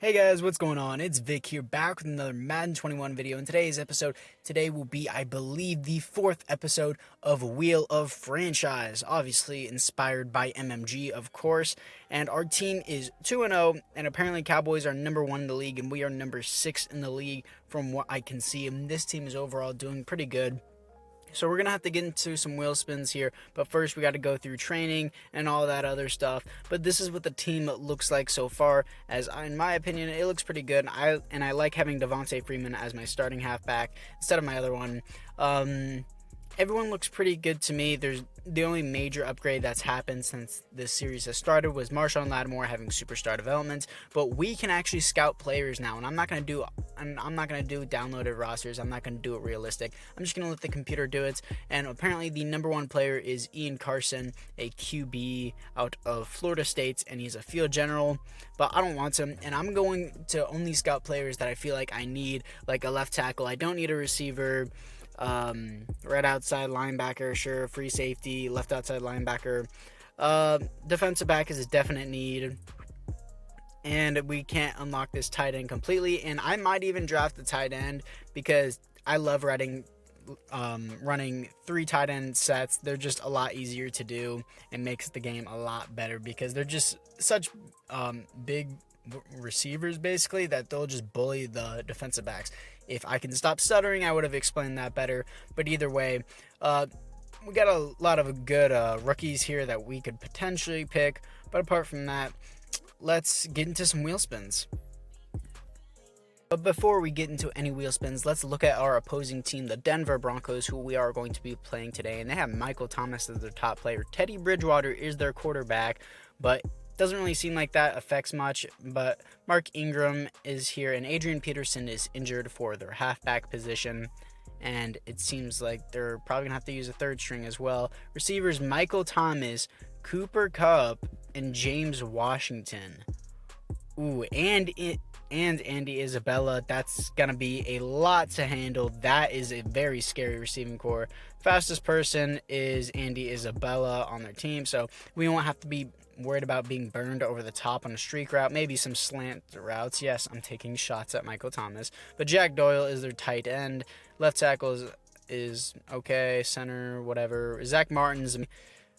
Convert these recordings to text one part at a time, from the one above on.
Hey guys, what's going on? It's Vic here, back with another Madden 21 video. In today's episode, today will be, I believe, the 4th episode of Wheel of Franchise. Obviously inspired by MMG, of course. And our team is 2-0, and apparently Cowboys are number 1 in the league, and we are number 6 in the league from what I can see. And this team is overall doing pretty good. So we're going to have to get into some wheel spins here, but first we got to go through training and all that other stuff. But this is what the team looks like so far, in my opinion, it looks pretty good. I like having Devontae Freeman as my starting halfback instead of my other one. Everyone looks pretty good to me. There's the only major upgrade that's happened since this series has started was Lattimore having superstar development, but we can actually scout players now, and I'm not going to do downloaded rosters. I'm not going to do it realistic. I'm just going to let the computer do it. And apparently the number 1 player is Ian Carson, a QB out of Florida State, and he's a field general, but I don't want him, and I'm going to only scout players that I feel like I need, like a left tackle. I don't need a receiver. Right outside linebacker, sure. Free safety, left outside linebacker. Defensive back is a definite need, and we can't unlock this tight end completely. And I might even draft the tight end because I love running 3 tight end sets. They're just a lot easier to do and makes the game a lot better because they're just such big receivers basically that they'll just bully the defensive backs. If I can stop stuttering, I would have explained that better, but either way, we got a lot of good rookies here that we could potentially pick. But apart from that, let's get into some wheel spins. But before we get into any wheel spins, let's look at our opposing team, the Denver Broncos, who we are going to be playing today. And they have Michael Thomas as their top player. Teddy Bridgewater is their quarterback, but doesn't really seem like that affects much. But Mark Ingram is here, and Adrian Peterson is injured for their halfback position. And it seems like they're probably going to have to use a third string as well. Receivers Michael Thomas, Cooper Kupp, and James Washington. Ooh, and Andy Isabella. That's going to be a lot to handle. That is a very scary receiving core. Fastest person is Andy Isabella on their team, so we won't have to be worried about being burned over the top on a streak route. Maybe some slant routes. Yes, I'm taking shots at Michael Thomas. But Jack Doyle is their tight end. Left tackle is okay. Center, whatever. Zach Martin's...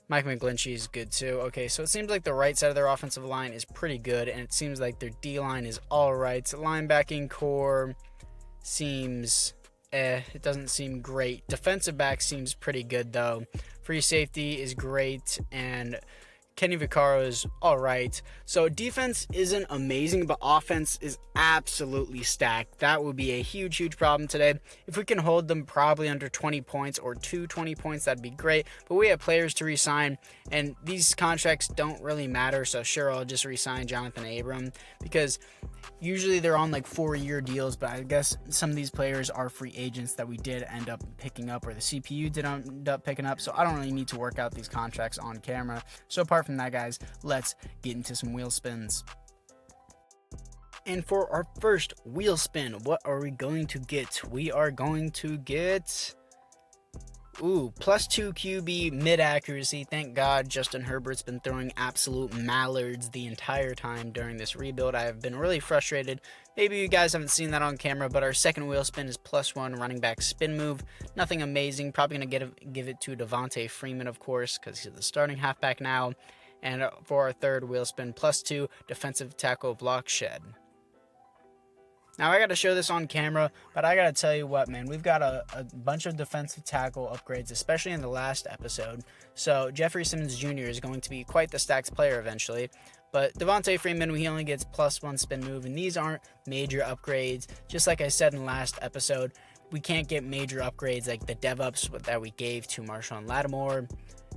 Mike McGlinchey is good too. Okay, so it seems like the right side of their offensive line is pretty good, and it seems like their D-line is all right. Linebacking core seems it doesn't seem great. Defensive back seems pretty good though. Free safety is great, and Kenny Vaccaro is all right. So defense isn't amazing, but offense is absolutely stacked. That would be a huge, huge problem today. If we can hold them probably under 20 points or 20 points, that'd be great. But we have players to re-sign, and these contracts don't really matter. So sure, I'll just re-sign Jonathan Abram because usually they're on like 4-year deals, but I guess some of these players are free agents that we did end up picking up, or the CPU did end up picking up, so I don't really need to work out these contracts on camera. So apart from that, guys, let's get into some wheel spins. And for our first wheel spin, what are we going to get? We are going to get... +2 QB mid accuracy. Thank God Justin Herbert's been throwing absolute mallards the entire time during this rebuild. I have been really frustrated. Maybe you guys haven't seen that on camera, but our second wheel spin is +1 running back spin move. Nothing amazing. Probably going to give it to Devontae Freeman, of course, because he's the starting halfback now. And for our third wheel spin, +2 defensive tackle block shed. Now, I got to show this on camera, but I got to tell you what, man. We've got a bunch of defensive tackle upgrades, especially in the last episode. So, Jeffrey Simmons Jr. is going to be quite the stacked player eventually. But Devontae Freeman, he only gets +1 spin move, and these aren't major upgrades. Just like I said in the last episode, we can't get major upgrades like the dev-ups that we gave to Lattimore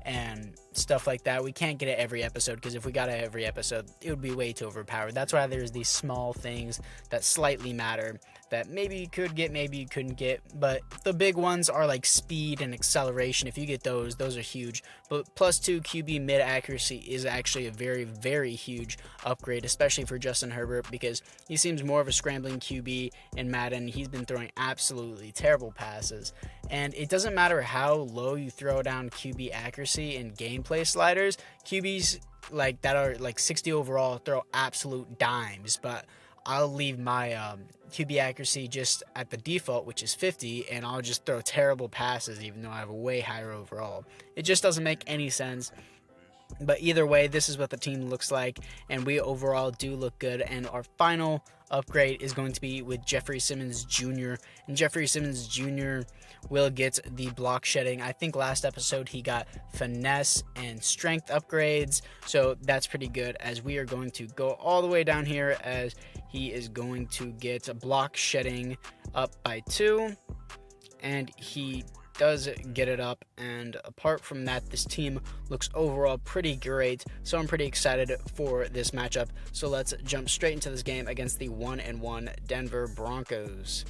and stuff like that. We can't get it every episode, because if we got it every episode, it would be way too overpowered. That's why there's these small things that slightly matter that maybe you could get, maybe you couldn't get, but the big ones are like speed and acceleration. If you get those are huge. But +2 QB mid accuracy is actually a very, very huge upgrade, especially for Justin Herbert, because he seems more of a scrambling QB in Madden. He's been throwing absolutely terrible passes, and it doesn't matter how low you throw down QB accuracy in gameplay sliders. QBs like that are like 60 overall throw absolute dimes, but I'll leave my QB accuracy just at the default, which is 50, and I'll just throw terrible passes even though I have a way higher overall. It just doesn't make any sense. But either way, this is what the team looks like, and we overall do look good. And our final upgrade is going to be with Jeffrey Simmons Jr. And Jeffrey Simmons Jr. will get the block shedding. I think last episode he got finesse and strength upgrades, so that's pretty good, as we are going to go all the way down here as he is going to get a block shedding up by 2, and he does get it up. And apart from that, this team looks overall pretty great, so I'm pretty excited for this matchup. So let's jump straight into this game against the 1-1 Denver Broncos.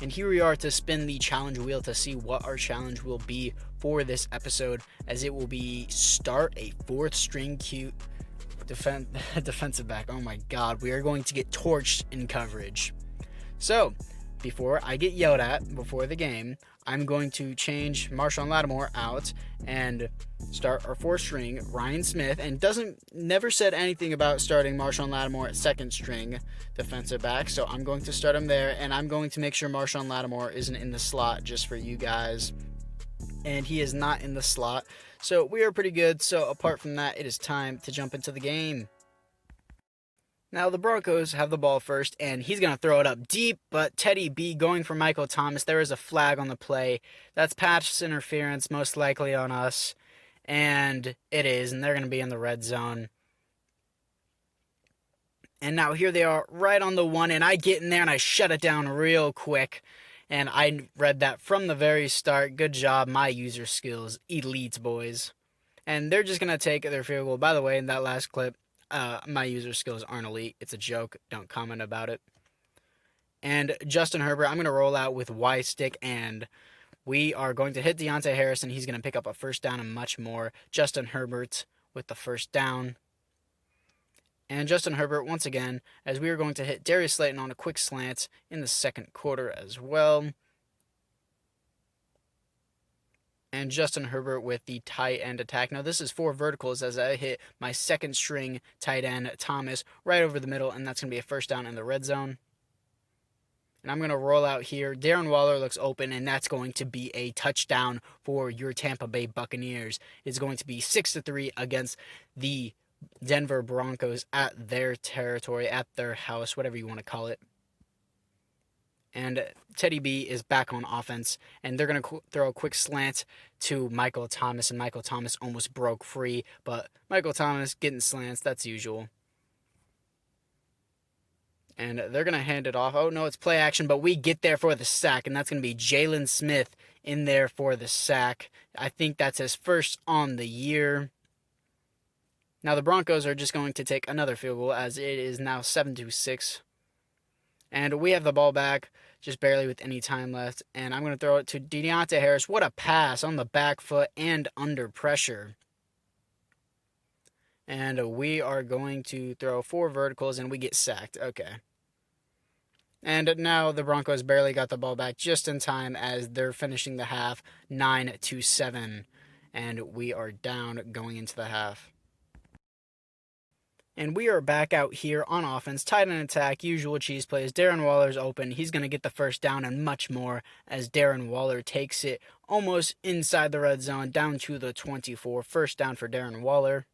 And here we are to spin the challenge wheel to see what our challenge will be for this episode, as it will be start a 4th string cute defensive back. Oh my god, we are going to get torched in coverage. So before I get yelled at before the game, I'm going to change Lattimore out and start our 4th string Ryan Smith, and never said anything about starting Lattimore at 2nd string defensive back, so I'm going to start him there, and I'm going to make sure Lattimore isn't in the slot just for you guys, and he is not in the slot, so we are pretty good. So apart from that, it is time to jump into the game. Now, the Broncos have the ball first, and he's going to throw it up deep, but Teddy B going for Michael Thomas. There is a flag on the play. That's pass interference, most likely on us, and it is, and they're going to be in the red zone. And now here they are right on the 1, and I get in there and I shut it down real quick, and I read that from the very start. Good job, my user skills, elite boys. And they're just going to take their field goal. By the way, in that last clip, my user skills aren't elite. It's a joke. Don't comment about it. And Justin Herbert, I'm going to roll out with Y stick, and we are going to hit Deontay Harris, and he's going to pick up a 1st down and much more. Justin Herbert with the 1st down. And Justin Herbert once again, as we are going to hit Darius Slayton on a quick slant in the 2nd quarter as well. And Justin Herbert with the tight end attack. Now, this is 4 verticals as I hit my 2nd string tight end, Thomas, right over the middle, and that's going to be a 1st down in the red zone. And I'm going to roll out here. Darren Waller looks open, and that's going to be a touchdown for your Tampa Bay Buccaneers. It's going to be 6-3 against the Denver Broncos at their territory, at their house, whatever you want to call it. And Teddy B is back on offense, and they're going to throw a quick slant to Michael Thomas, and Michael Thomas almost broke free, but Michael Thomas getting slants, that's usual. And they're going to hand it off. Oh, no, it's play action, but we get there for the sack, and that's going to be Jalen Smith in there for the sack. I think that's his 1st on the year. Now, the Broncos are just going to take another field goal, as it is now 7-6. And we have the ball back, just barely with any time left. And I'm going to throw it to Deontay Harris. What a pass on the back foot and under pressure. And we are going to throw 4 verticals, and we get sacked. Okay. And now the Broncos barely got the ball back just in time, as they're finishing the half 9-7. And we are down going into the half. And we are back out here on offense, tight end attack, usual cheese plays. Darren Waller's open. He's going to get the 1st down and much more, as Darren Waller takes it almost inside the red zone, down to the 24. 1st down for Darren Waller.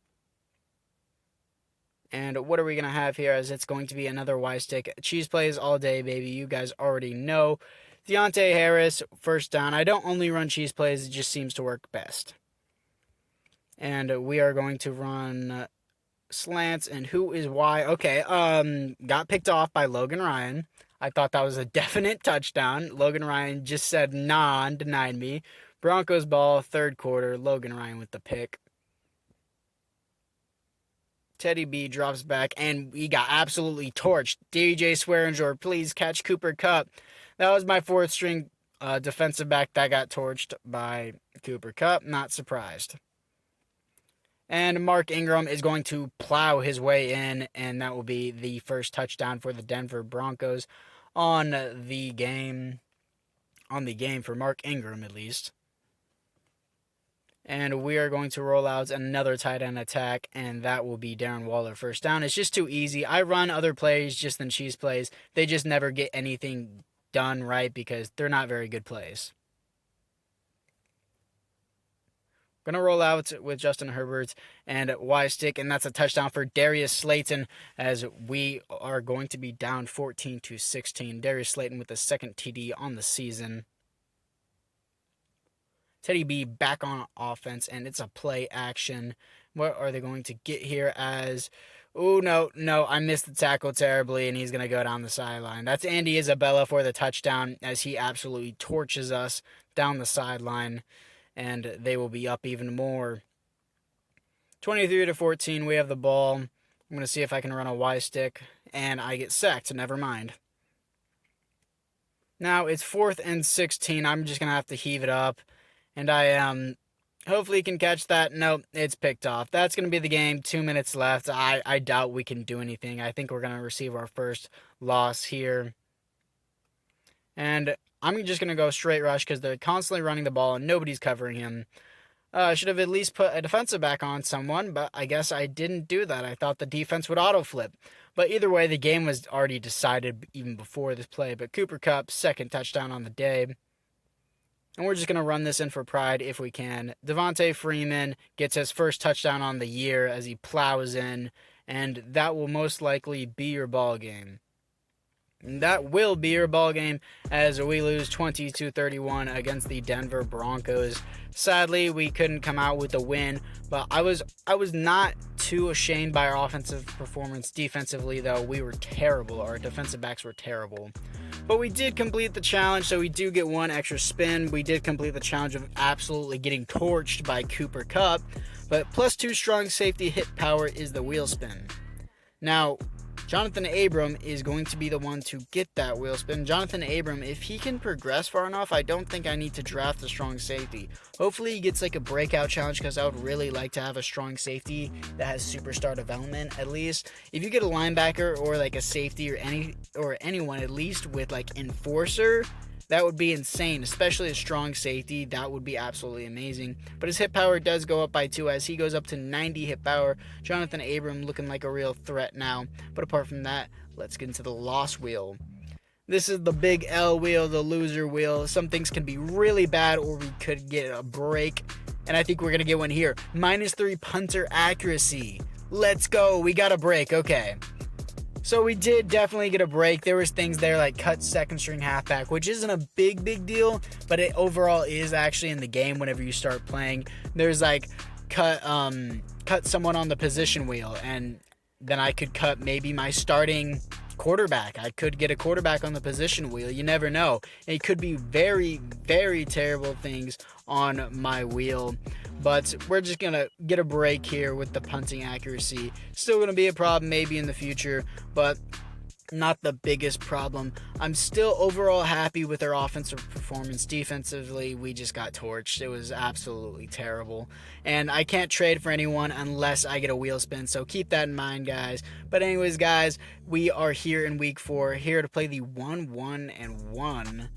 And what are we going to have here, as it's going to be another Y stick. Cheese plays all day, baby. You guys already know. Deontay Harris, 1st down. I don't only run cheese plays. It just seems to work best. And we are going to run slants, and who is Y? Okay, got picked off by Logan Ryan. I thought that was a definite touchdown. Logan Ryan just said nah and denied me. Broncos ball, 3rd quarter. Logan Ryan with the pick. Teddy B drops back, and we got absolutely torched. DJ Swearinger, please catch Cooper Kupp. That was my 4th string defensive back that got torched by Cooper Kupp. Not surprised. And Mark Ingram is going to plow his way in, and that will be the 1st touchdown for the Denver Broncos on the game for Mark Ingram, at least. And we are going to roll out another tight end attack, and that will be Darren Waller first down. It's just too easy. I run other plays just than Cheese plays. They just never get anything done right because they're not very good plays. Going to roll out with Justin Herbert and Y stick, and that's a touchdown for Darius Slayton as we are going to be down 14-16. Darius Slayton with the second TD on the season. Teddy B back on offense, and it's a play action. What are they going to get here as... Oh, no, I missed the tackle terribly, and he's going to go down the sideline. That's Andy Isabella for the touchdown as he absolutely torches us down the sideline, and they will be up even more. 23-14, we have the ball. I'm going to see if I can run a Y stick, and I get sacked, never mind. Now, it's 4th and 16. I'm just going to have to heave it up. And I hopefully can catch that. No, it's picked off. That's going to be the game. 2 minutes left. I doubt we can do anything. I think we're going to receive our first loss here. And I'm just going to go straight rush because they're constantly running the ball and nobody's covering him. I should have at least put a defensive back on someone, but I guess I didn't do that. I thought the defense would auto flip. But either way, the game was already decided even before this play. But Cooper Kupp, second touchdown on the day. And we're just going to run this in for pride if we can. Devontae Freeman gets his first touchdown on the year as he plows in. And that will most likely be your ball game. And that will be your ball game as we lose 20-31 against the Denver Broncos. Sadly, we couldn't come out with a win, but I was not too ashamed by our offensive performance. Defensively, though, we were terrible. Our defensive backs were terrible. But we did complete the challenge, so we do get one extra spin. We did complete the challenge of absolutely getting torched by Cooper Kupp, but +2 strong safety hit power is the wheel spin. Now, Jonathan Abram is going to be the one to get that wheel spin. Jonathan Abram, if he can progress far enough, I don't think I need to draft a strong safety. Hopefully he gets like a breakout challenge because I would really like to have a strong safety that has superstar development at least. If you get a linebacker or like a safety or anyone at least with like enforcer, that would be insane, especially a strong safety. That would be absolutely amazing. But his hit power does go up by 2 as he goes up to 90 hit power. Jonathan Abram looking like a real threat now. But apart from that, let's get into the loss wheel. This is the big L wheel, the loser wheel. Some things can be really bad or we could get a break. And I think we're going to get one here. -3 punter accuracy. Let's go. We got a break. Okay. So we did definitely get a break. There was things there like cut second string halfback, which isn't a big deal, but it overall is actually in the game whenever you start playing. There's like cut someone on the position wheel, and then I could cut maybe my starting quarterback. I could get a quarterback on the position wheel. You never know. It could be very terrible things on my wheel. But we're just going to get a break here with the punting accuracy. Still going to be a problem maybe in the future, but not the biggest problem. I'm still overall happy with our offensive performance. Defensively, we just got torched. It was absolutely terrible. And I can't trade for anyone unless I get a wheel spin, so keep that in mind, guys. But anyways, guys, we are here in week 4, here to play the 1-1-1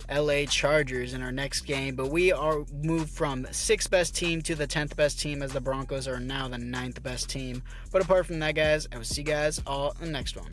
LA Chargers in our next game, but we are moved from 6th best team to the 10th best team as the Broncos are now the 9th best team. But apart from that, guys, I will see you guys all in the next one.